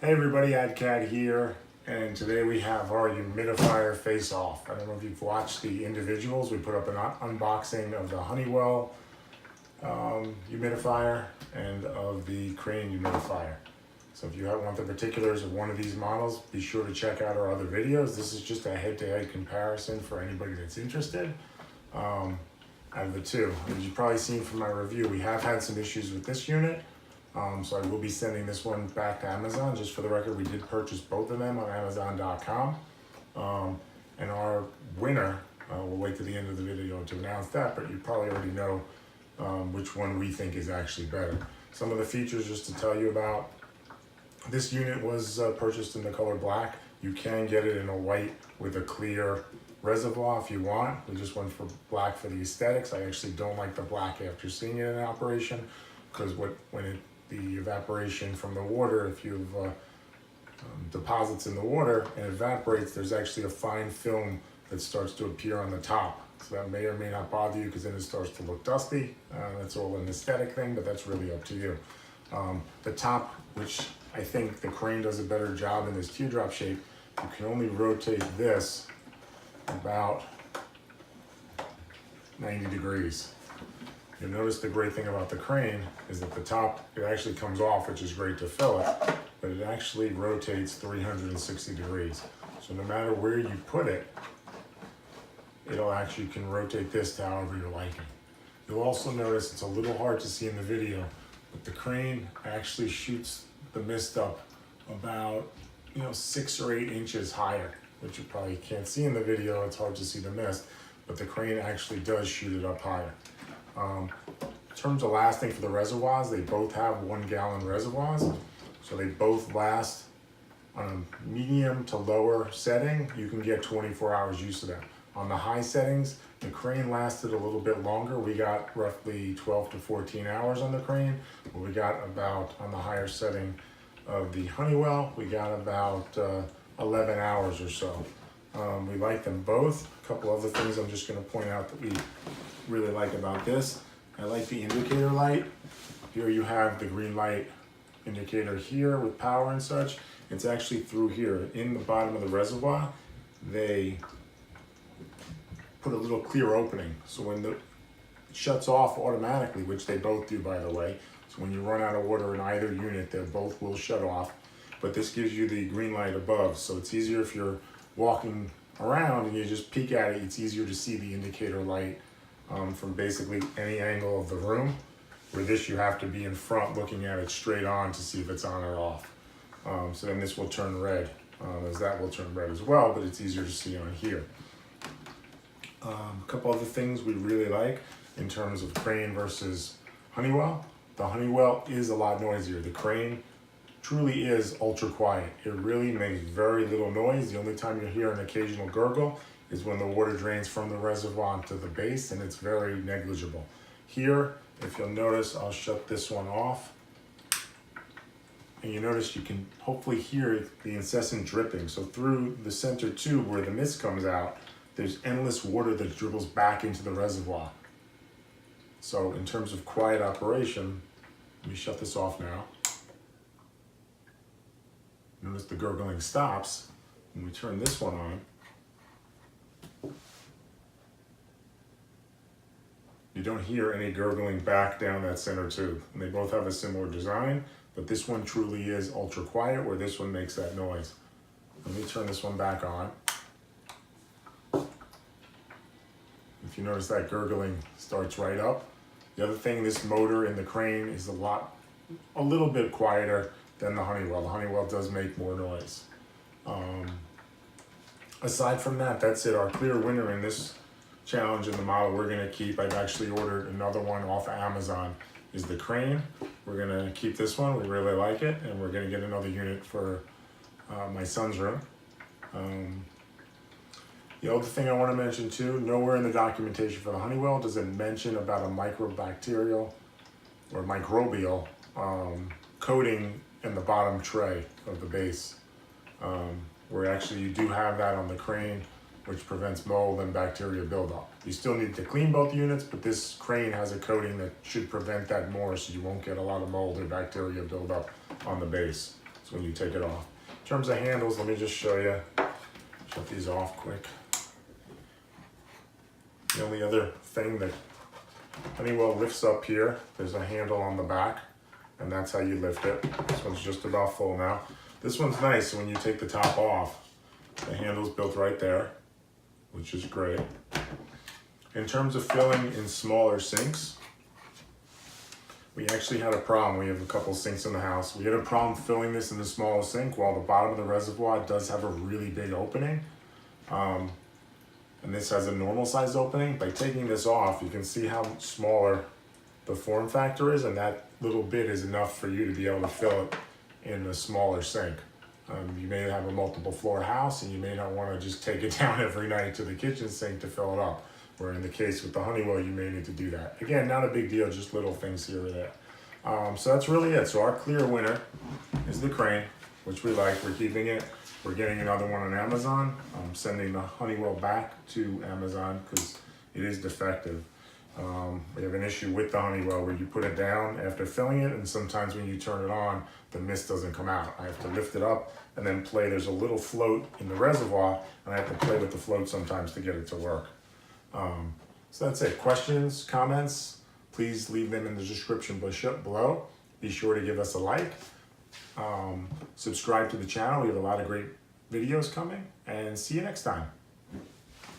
Hey everybody, AdCat here, and today we have our humidifier face-off. I don't know if you've watched the individuals. We put up an unboxing of the Honeywell humidifier and of the Crane humidifier. So if you want the particulars of one of these models, be sure to check out our other videos. This is just a head-to-head comparison for anybody that's interested out of the two. As you've probably seen from my review, we have had some issues with this unit. So I will be sending this one back to Amazon. Just for the record, we did purchase both of them on Amazon.com. And our winner, we'll wait to the end of the video to announce that, but you probably already know which one we think is actually better. Some of the features just to tell you about. This unit was purchased in the color black. You can get it in a white with a clear reservoir if you want. We just went for black for the aesthetics. I actually don't like the black after seeing it in operation, because the evaporation from the water, if you have deposits in the water and evaporates, there's actually a fine film that starts to appear on the top. So that may or may not bother you, because then it starts to look dusty. That's all an aesthetic thing, but that's really up to you. The top, which I think the Crane does a better job in this teardrop shape, you can only rotate this about 90 degrees. You'll notice the great thing about the Crane is that the top, it actually comes off, which is great to fill it, but it actually rotates 360 degrees. So no matter where you put it, you can rotate this to however you're liking. You'll also notice it's a little hard to see in the video, but the Crane actually shoots the mist up about 6 or 8 inches higher, which you probably can't see in the video. It's hard to see the mist, but the Crane actually does shoot it up higher. In terms of lasting for the reservoirs, they both have 1 gallon reservoirs, so they both last on a medium to lower setting. You can get 24 hours use of them. On the high settings, the Crane lasted a little bit longer. We got roughly 12 to 14 hours on the Crane. We got about, on the higher setting of the Honeywell, we got about 11 hours or so. We like them both. A couple other things I'm just going to point out that we really like about this. I like the indicator light. Here you have the green light indicator here with power and such. It's actually through here in the bottom of the reservoir. They put a little clear opening, so when it shuts off automatically, which they both do by the way, so when you run out of water in either unit, they both will shut off, but this gives you the green light above, so it's easier if you're walking around and you just peek at it. It's easier to see the indicator light from basically any angle of the room, where this you have to be in front looking at it straight on to see if it's on or off. So then this will turn red, as that will turn red as well, but it's easier to see on here. A couple other things we really like in terms of Crane versus Honeywell. The Honeywell is a lot noisier. The Crane truly is ultra quiet. It really makes very little noise. The only time you hear an occasional gurgle is when the water drains from the reservoir to the base, and it's very negligible. Here, if you'll notice, I'll shut this one off, and you notice you can hopefully hear the incessant dripping. So through the center tube where the mist comes out, there's endless water that dribbles back into the reservoir. So in terms of quiet operation, let me shut this off now. Notice the gurgling stops. When we turn this one on, you don't hear any gurgling back down that center tube. And they both have a similar design, but this one truly is ultra quiet, where this one makes that noise. Let me turn this one back on. If you notice, that gurgling starts right up. The other thing, this motor in the Crane is a little bit quieter than the Honeywell. The Honeywell does make more noise. Aside from that, that's it. Our clear winner in this challenge in the model we're going to keep, I've actually ordered another one off of Amazon, is the Crane. We're going to keep this one. We really like it, and we're going to get another unit for my son's room. The other thing I want to mention too, nowhere in the documentation for the Honeywell does it mention about a microbacterial or microbial coating in the bottom tray of the base, where actually you do have that on the Crane, which prevents mold and bacteria buildup. You still need to clean both units, but this Crane has a coating that should prevent that more, so you won't get a lot of mold or bacteria buildup on the base. is when you take it off. In terms of handles, let me just show you. Shut these off quick. The only other thing that Honeywell lifts up here, there's a handle on the back, and that's how you lift it. This one's just about full now. This one's nice when you take the top off. The handle's built right there, which is great. In terms of filling in smaller sinks, we actually had a problem. We have a couple sinks in the house. We had a problem filling this in the smaller sink while the bottom of the reservoir does have a really big opening. And this has a normal size opening. By taking this off, you can see how much smaller the form factor is, and that little bit is enough for you to be able to fill it in a smaller sink. You may have a multiple floor house and you may not want to just take it down every night to the kitchen sink to fill it up. Where in the case with the Honeywell, you may need to do that. Again, not a big deal, just little things here or there. So that's really it. So our clear winner is the crane, which we like. We're keeping it. We're getting another one on Amazon. I'm sending the Honeywell back to Amazon because it is defective. We have an issue with the Honeywell where you put it down after filling it, and sometimes when you turn it on, the mist doesn't come out. I have to lift it up and then play. There's a little float in the reservoir, and I have to play with the float sometimes to get it to work. So that's it. Questions, comments, please leave them in the description below. Be sure to give us a like. Subscribe to the channel. We have a lot of great videos coming, and see you next time.